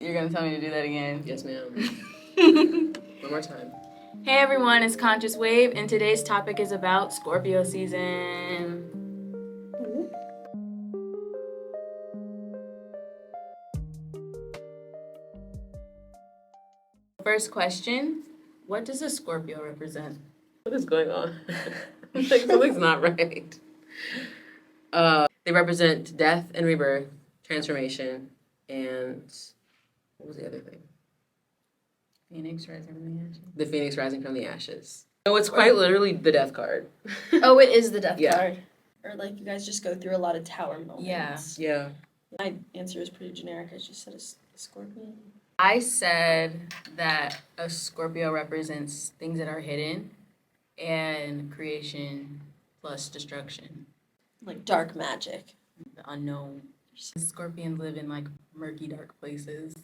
You're gonna tell me to do that again? Yes, ma'am. One more time. Hey everyone, it's Conscious Wave, and today's topic is about Scorpio season. First question, what does a Scorpio represent? What is going on? Like, something's not right. They represent death and rebirth, transformation, and what was the other thing? Phoenix rising from the ashes. The phoenix rising from the ashes. No, it's quite literally the death card. Oh, it is the death Yeah. card. Or like you guys just go through a lot of tower moments. Yeah. My answer is pretty generic. I just said a scorpion. I said that a Scorpio represents things that are hidden and creation plus destruction. Like dark magic. The unknown. Scorpions live in like murky, dark places.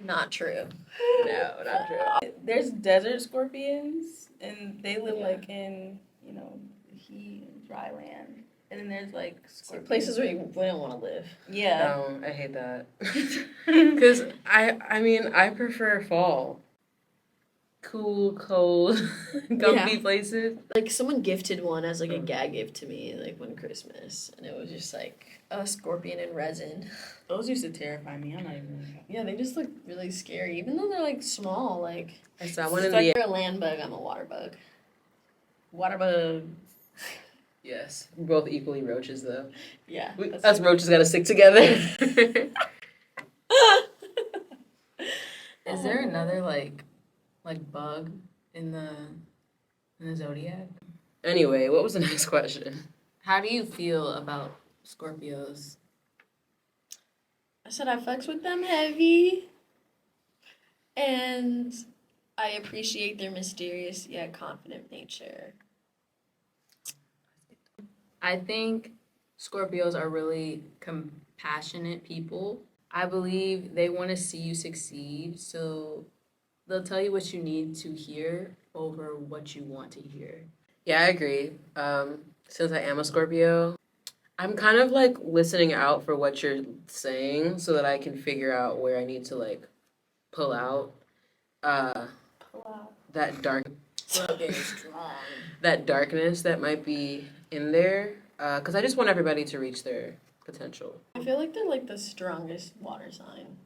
Not true. No, not true. There's desert scorpions, and they live Yeah. like in, the heat and dry land. And then there's like scorpions. Places where you wouldn't want to live. Yeah. No, I hate that. Because I prefer fall. Cool, cold, comfy places. Like someone gifted one as like a gag gift to me like one Christmas, and it was just like a scorpion in resin. Those used to terrify me. I'm not even gonna Yeah, they just look really scary, even though they're like small. Like I saw one in it's like the you're a land bug, I'm a water bug. water bug. Yes, we're both equally roaches though. Yeah. Us roaches gotta stick together. Is there another like bug in the zodiac? Anyway, what was the next question? How do you feel about Scorpios? I said I fucks with them heavy, and I appreciate their mysterious yet confident nature. I think Scorpios are really compassionate people. I believe they want to see you succeed, so they'll tell you what you need to hear over what you want to hear. Yeah, I agree. Since I am a Scorpio, I'm kind of like listening out for what you're saying so that I can figure out where I need to like pull out that darkness that might be in there. Because I just want everybody to reach their potential. I feel like they're like the strongest water sign.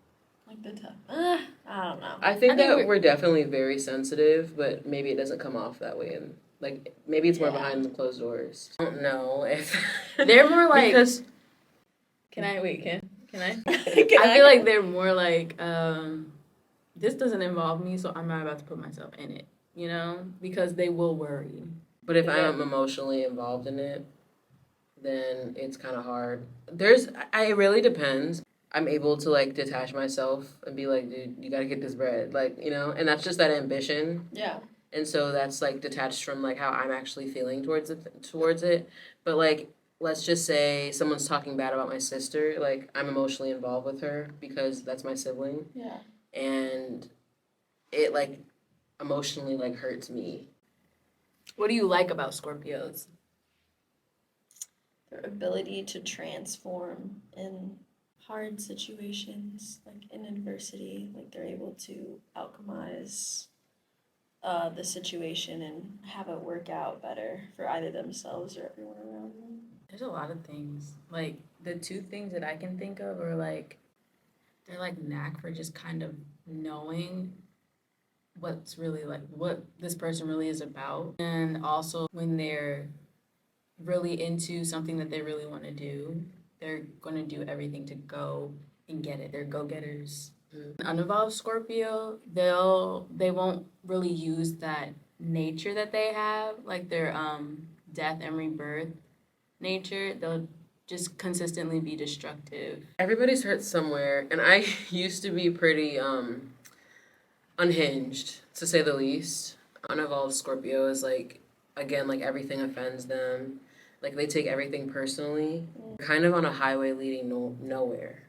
Like the tough. I don't know. I think that we're definitely very sensitive, but maybe it doesn't come off that way. And like maybe it's more behind the closed doors. I don't know if They're more like. because Can I? Can I feel like they're more like, this doesn't involve me, so I'm not about to put myself in it, because they will worry. but if I'm emotionally involved in it, then it's kind of hard. It really depends. I'm able to like detach myself and be like, dude, you gotta get this bread, like, and that's just that ambition. Yeah. And so that's like detached from like how I'm actually feeling towards it. But like, let's just say someone's talking bad about my sister, like I'm emotionally involved with her because that's my sibling. Yeah. And it like emotionally like hurts me. What do you like about Scorpios? Their ability to transform in hard situations, like in adversity, like they're able to alchemize the situation and have it work out better for either themselves or everyone around them. There's a lot of things. Like, the two things that I can think of are like, they're like knack for just kind of knowing what's really like, what this person really is about. And also when they're really into something that they really want to do, they're going to do everything to go and get it. They're go-getters. Uninvolved Scorpio, they won't really use that nature that they have, like their death and rebirth nature. They'll just consistently be destructive. Everybody's hurt somewhere, and I used to be pretty unhinged, to say the least. Uninvolved Scorpio is like, again, like everything offends them. Like they take everything personally. Kind of on a highway leading nowhere.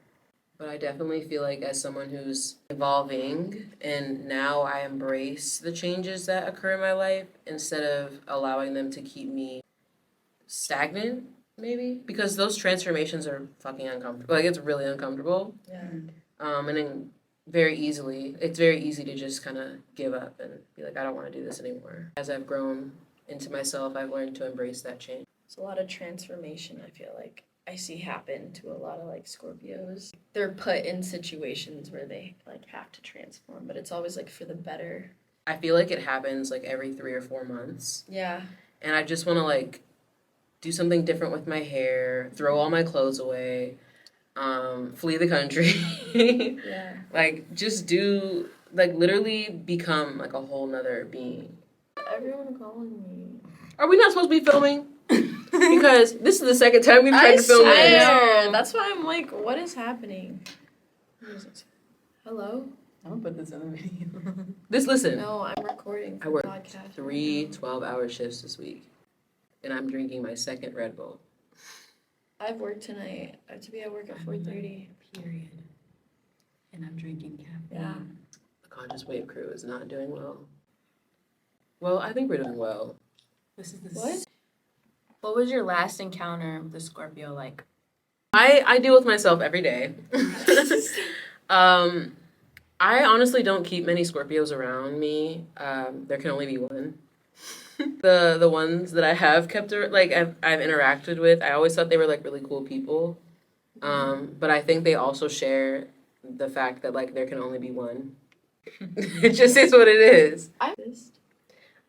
But I definitely feel like as someone who's evolving and now I embrace the changes that occur in my life instead of allowing them to keep me stagnant, maybe, because those transformations are fucking uncomfortable. Like, it's really uncomfortable. Yeah. And then it's very easy to just kind of give up and be like, I don't want to do this anymore. As I've grown into myself, I've learned to embrace that change. It's a lot of transformation, I feel like I see happen to a lot of like Scorpios. They're put in situations where they like have to transform, but it's always like for the better. I feel like it happens like every 3 or 4 months. Yeah. And I just want to like do something different with my hair, throw all my clothes away, flee the country. Yeah. Like, just do, like, literally become like a whole nother being. Everyone calling me. Are we not supposed to be filming? Because this is the second time we've tried to film this. Swear. That's why I'm like, what is happening? Hello? I'm gonna put this in the video. Listen. No, I'm recording. I worked podcast. 3 12-hour shifts this week, and I'm drinking my second Red Bull. I've worked tonight. I have to be at work at 4:30. Period. And I'm drinking caffeine. Yeah. The Conscious Wave crew is not doing well. Well, I think we're doing well. This is What? What was your last encounter with the Scorpio like? I deal with myself every day. I honestly don't keep many Scorpios around me. There can only be one. The ones that I have kept, like, I've interacted with, I always thought they were like really cool people. But I think they also share the fact that like there can only be one. It just is what it is.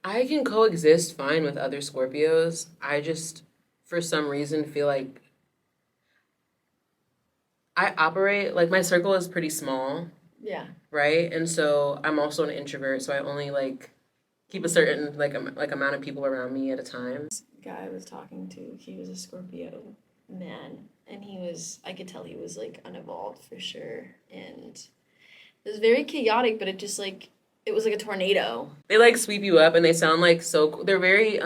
I can coexist fine with other Scorpios. I just, for some reason, feel like I operate, like, my circle is pretty small. Yeah. Right? And so I'm also an introvert, so I only, like, keep a certain, like amount of people around me at a time. This guy I was talking to, he was a Scorpio man, and I could tell he was, like, unevolved for sure, and it was very chaotic, but it just, like, it was like a tornado. They, like, sweep you up, and they sound, like, they're very,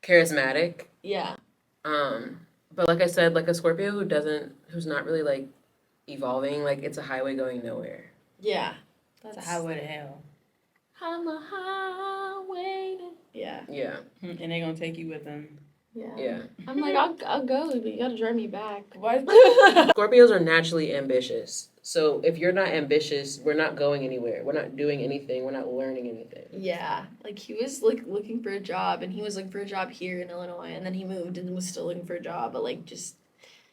charismatic. Yeah. But like I said, like, a Scorpio who's not really, like, evolving, like, it's a highway going nowhere. Yeah. That's a highway to hell. I'm a highway to... Yeah. Yeah. And they're gonna take you with them. Yeah. Yeah. I'm like, I'll go, but you gotta drive me back. Why? Scorpios are naturally ambitious. So if you're not ambitious, we're not going anywhere. We're not doing anything. We're not learning anything. Yeah. Like, he was, like, looking for a job, and he was looking for a job here in Illinois, and then he moved and was still looking for a job, but, like,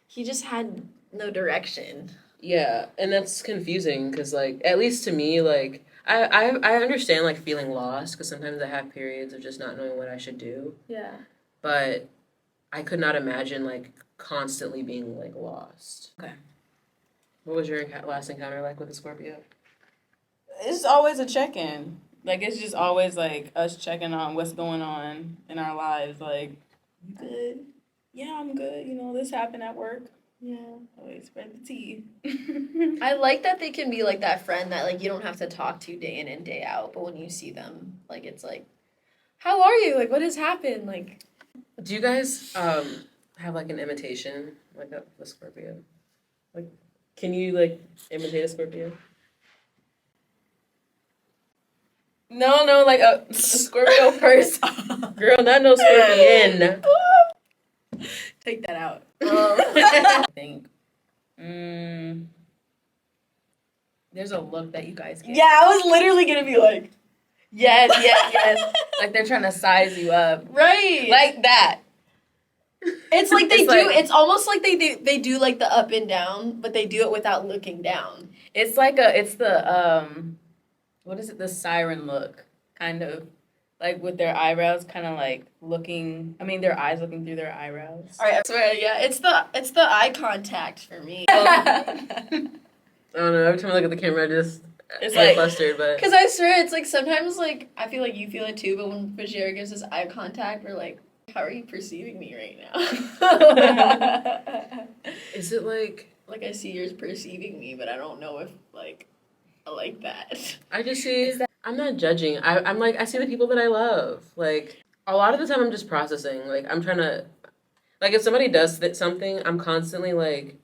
he just had no direction. Yeah, and that's confusing because, like, at least to me, like, I understand, like, feeling lost because sometimes I have periods of just not knowing what I should do. Yeah. But I could not imagine, like, constantly being, like, lost. Okay. What was your last encounter like with a Scorpio? It's always a check-in. Like, it's just always, like, us checking on what's going on in our lives. Like, you good? Yeah, I'm good. You know, this happened at work. Yeah. Always spread the tea. I like that they can be, like, that friend that, like, you don't have to talk to day in and day out, but when you see them, like, it's like, how are you? Like, what has happened? Like... Do you guys have, like, an imitation, like, of a Scorpio? Like, can you, like, imitate a Scorpio? No, like a Scorpio person. Girl, not no Scorpion. Take that out. I think. There's a look that you guys get. Yeah, I was literally gonna be like, Yes. Like they're trying to size you up. right. Like that. It's like It's like- it's almost like they do like the up and down, but they do it without looking down. It's the what is it? The siren look, kind of. Like with their eyebrows kind of like their eyes looking through their eyebrows. All right, I swear, yeah, it's the eye contact for me. I don't know, every time I look at the camera, I just It's get like- flustered, but... Because I swear, it's like sometimes like I feel like you feel it too, but when Bashir gives us eye contact, we're like, how are you perceiving me right now? Is it like... Like I see yours perceiving me, but I don't know if like I like that. I just see... I'm not judging. I'm like, I see the people that I love. Like, a lot of the time I'm just processing. Like, I'm trying to... Like, if somebody does something, I'm constantly like,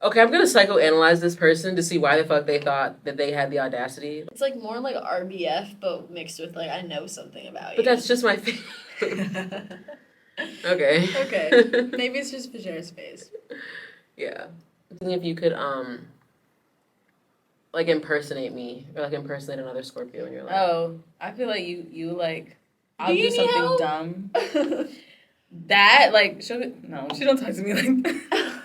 okay, I'm going to psychoanalyze this person to see why the fuck they thought that they had the audacity. It's like more like RBF, but mixed with like I know something about you. But that's just my thing. Okay. Okay. Maybe it's just for sharing space. Yeah. I think if you could like impersonate me or like impersonate another Scorpio in your life. Oh, I feel like you like I'll Do do, you need something help? dumb. That like no, she don't talk to me like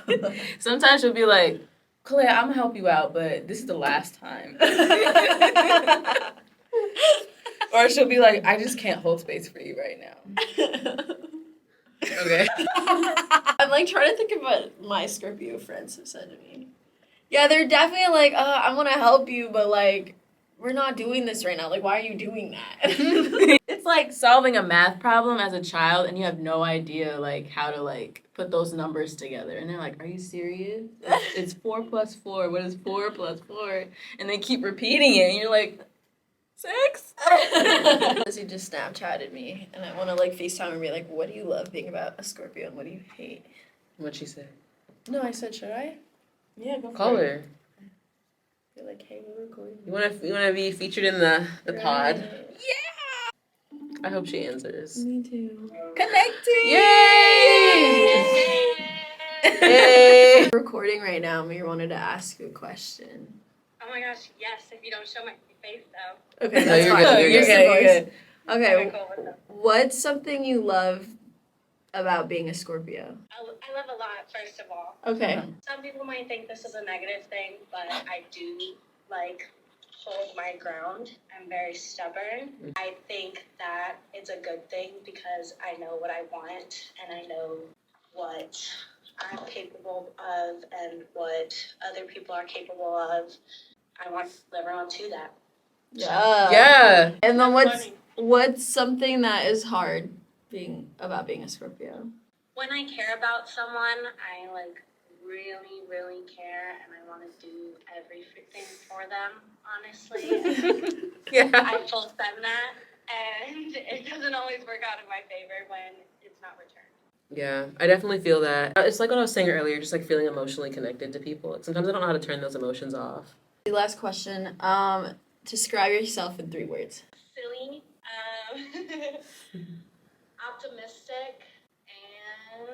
that. Sometimes she'll be like, Claire, I'm gonna help you out, but this is the last time. Or she'll be like, I just can't hold space for you right now. Okay. I'm like trying to think of what my Scorpio friends have said to me. Yeah, they're definitely like, I want to help you, but like, we're not doing this right now. Like, why are you doing that? It's like solving a math problem as a child and you have no idea like how to like put those numbers together. And they're like, are you serious? It's 4 plus 4. What is 4 plus 4? And they keep repeating it and you're like, 6? He just Snapchatted me, and I want to like FaceTime and be like, what do you love being about a Scorpio and what do you hate? What'd she say? No, I said, should I? Yeah, go for Call it. her. Be like, hey, we're recording. You wanna be featured in the pod? Yeah. I hope she answers. Me too. Connecting! Yay! Yay! We're recording right now, and we wanted to ask you a question. Oh my gosh, yes, if you don't show my face though. Okay, No, that's you're fine. good, you're Just good, the you're voice. good. Okay, Cool with them. what's something you love about being a Scorpio? I love a lot, first of all. Okay. Some people might think this is a negative thing, but I do like hold my ground. I'm very stubborn. I think that it's a good thing because I know what I want and I know what I'm capable of and what other people are capable of. I want everyone to that. Yeah. And then Funny. what's something that is hard about being a Scorpio? When I care about someone, I like really, really care and I want to do everything for them, honestly. Yeah. I told them that and it doesn't always work out in my favor when it's not returned. Yeah, I definitely feel that. It's like what I was saying earlier, just like feeling emotionally connected to people. Like sometimes I don't know how to turn those emotions off. Last question. Describe yourself in 3 words. Silly, optimistic,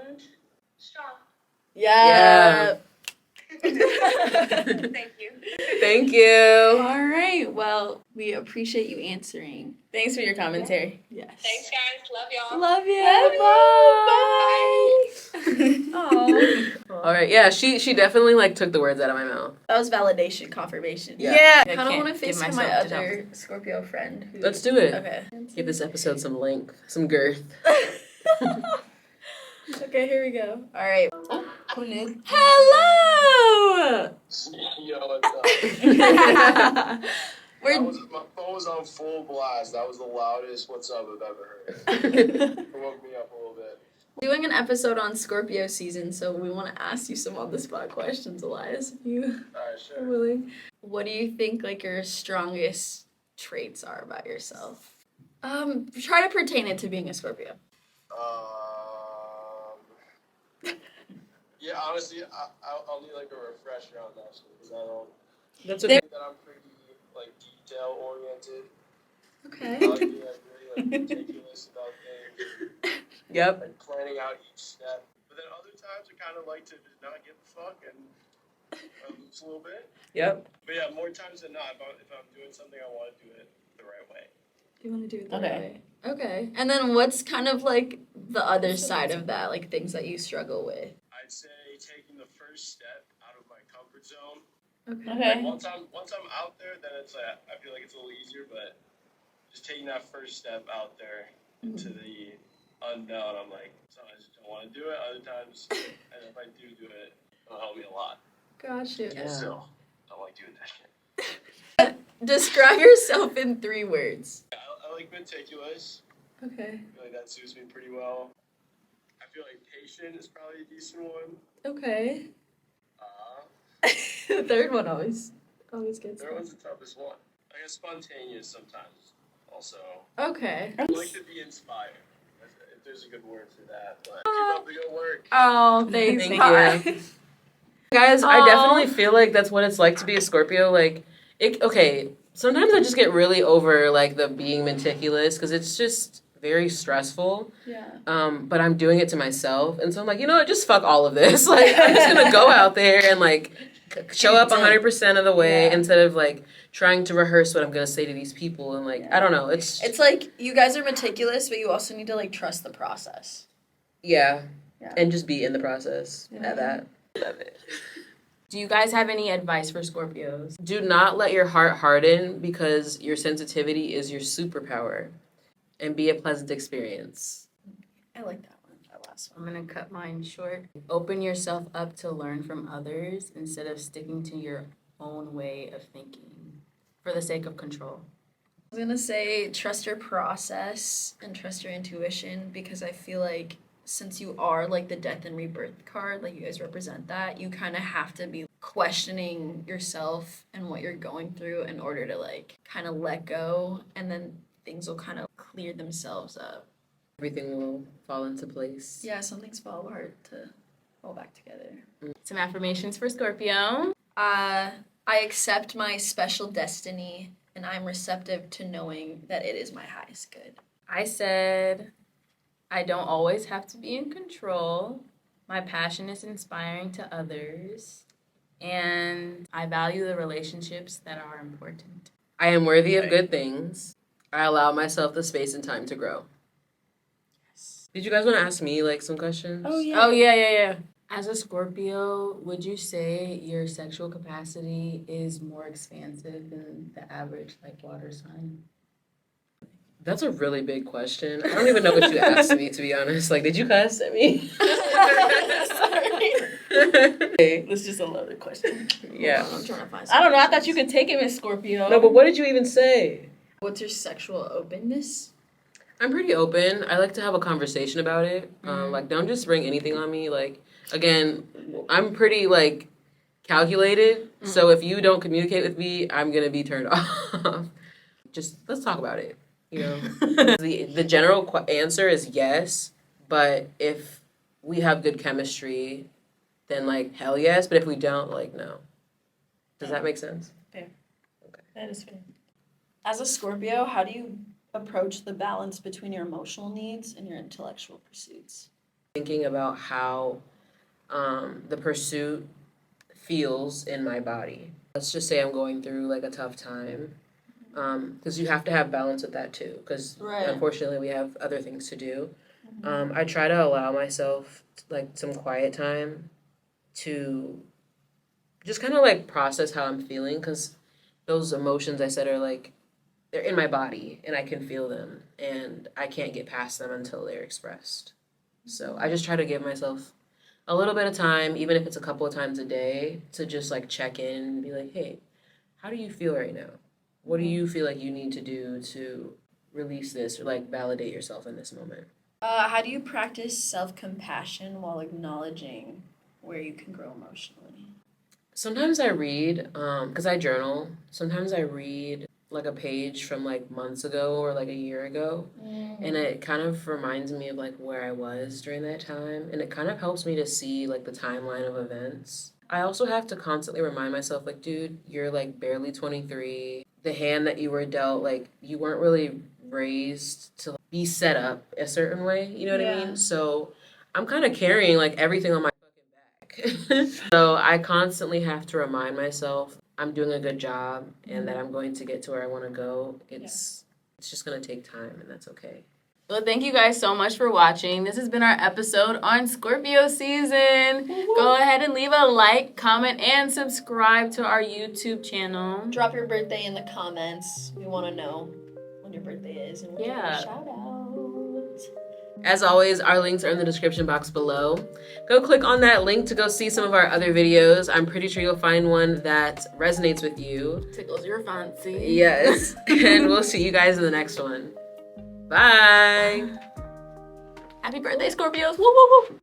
and strong. Yeah. Thank you. Thank you. All right. Well, we appreciate you answering. Thanks for your commentary. Yes. Thanks, guys. Love y'all. Love you. Bye. Bye. All right. Yeah, she definitely like took the words out of my mouth. That was validation, confirmation. Yeah. I kind of want to give FaceTime my myself to other Scorpio friend. Let's do it. Okay. Give this episode some length, some girth. Okay, here we go. All right. Hello! Yo, what's up? We're My phone was on full blast. That was the loudest "What's up" I've ever heard. It woke me up a little bit. doing an episode on Scorpio season, so we want to ask you some on the spot questions, Elias, if you All right, are sure. willing. What do you think like your strongest traits are about yourself? Try to pertain it to being a Scorpio. Yeah, honestly, I'll need like a refresher on that because I don't That's okay. think that I'm pretty like detail oriented. Okay. I like being like really like meticulous about things, Yep. like planning out each step. But then other times I kind of like to just not give a fuck and lose a little bit. Yep. But yeah, more times than not, if I'm doing something, I want to do it the right way. You want to do it the Okay. right way. Okay. And then what's kind of like the other side of that, like things that you struggle with? I'd say taking the first step out of my comfort zone. Okay. Like once I'm out there, then it's like I feel like it's a little easier. But just taking that first step out there into the unknown, I'm like, sometimes I just don't want to do it. Other times, and if I do it, it'll help me a lot. Gotcha. Yeah. Still, don't like doing that shit. Describe yourself in 3 words. I like meticulous. Okay. I feel like that suits me pretty well. I feel like patient is probably a decent one. Okay. The 3rd one always gets Third one's the toughest one. I guess spontaneous sometimes. Also, Okay. I like to be inspired. If there's a good word for that, but keep up the good work. Oh, thanks. Thank Bye. you. Guys, I Aw. definitely feel like that's what it's like to be a Scorpio. Like, okay, sometimes I just get really over like the being meticulous because it's just very stressful. Yeah. But I'm doing it to myself. And so I'm like, you know what, just fuck all of this. Like, I'm just gonna go out there and like show up 100% of the way instead of like trying to rehearse what I'm gonna say to these people. And like, I don't know, It's like you guys are meticulous, but you also need to like trust the process. Yeah. Yeah. And just be in the process at that. Love it. Do you guys have any advice for Scorpios? Do not let your heart harden because your sensitivity is your superpower. And be a pleasant experience. I like that one. That last one. I'm gonna cut mine short. Open yourself up to learn from others instead of sticking to your own way of thinking for the sake of control. I was gonna say trust your process and trust your intuition, because I feel like since you are like the death and rebirth card, like you guys represent that, you kind of have to be questioning yourself and what you're going through in order to like kind of let go, and then things will kind of clear themselves up. Everything will fall into place. Yeah, some things fall apart to fall back together. Some affirmations for Scorpio. I accept my special destiny, and I'm receptive to knowing that it is my highest good. I said, I don't always have to be in control. My passion is inspiring to others. And I value the relationships that are important. I am worthy of good things. I allow myself the space and time to grow. Yes. Did you guys want to ask me like some questions? Oh yeah. Oh, yeah. As a Scorpio, would you say your sexual capacity is more expansive than the average like water sign? That's a really big question. I don't even know what you asked me, to be honest. Like, did you cuss at me? Sorry. That's just a loaded question. Yeah. I'm trying to find. I don't know. I thought you could take it as Scorpio. No, but what did you even say? What's your sexual openness? I'm pretty open. I like to have a conversation about it. Like, don't just bring anything on me. Like, again, I'm pretty, like, calculated. So if you don't communicate with me, I'm going to be turned off. Just, let's talk about it. You know, the general answer is yes, but if we have good chemistry, then like hell yes. But if we don't, like no. Does that make sense? Fair. Okay. That is fair. As a Scorpio, how do you approach the balance between your emotional needs and your intellectual pursuits? Thinking about how the pursuit feels in my body. Let's just say I'm going through like a tough time. Because you have to have balance with that too, because unfortunately we have other things to do. I try to allow myself like some quiet time to just kind of like process how I'm feeling, because those emotions I said are like, they're in my body and I can feel them and I can't get past them until they're expressed. So I just try to give myself a little bit of time, even if it's a couple of times a day, to just like check in and be like, hey, how do you feel right now? What do you feel like you need to do to release this or like validate yourself in this moment? How do you practice self-compassion while acknowledging where you can grow emotionally? Sometimes I read, because I journal, sometimes I read like a page from like months ago or like a year ago. And it kind of reminds me of like where I was during that time. And it kind of helps me to see like the timeline of events. I also have to constantly remind myself, like, dude, you're like barely 23. The hand that you were dealt, like, you weren't really raised to be set up a certain way. You know what I mean? So I'm kind of carrying like everything on my fucking back. So I constantly have to remind myself I'm doing a good job and that I'm going to get to where I want to go. It's just going to take time, and that's okay. Well, thank you guys so much for watching. This has been our episode on Scorpio season. Go ahead and leave a like, comment, and subscribe to our YouTube channel. Drop your birthday in the comments. We want to know when your birthday is, and we'll give you a shout out. As always, our links are in the description box below. Go click on that link to go see some of our other videos. I'm pretty sure you'll find one that resonates with you. Tickles your fancy. Yes. And we'll see you guys in the next one. Bye. Happy birthday, Scorpios. Woo, woo, woo.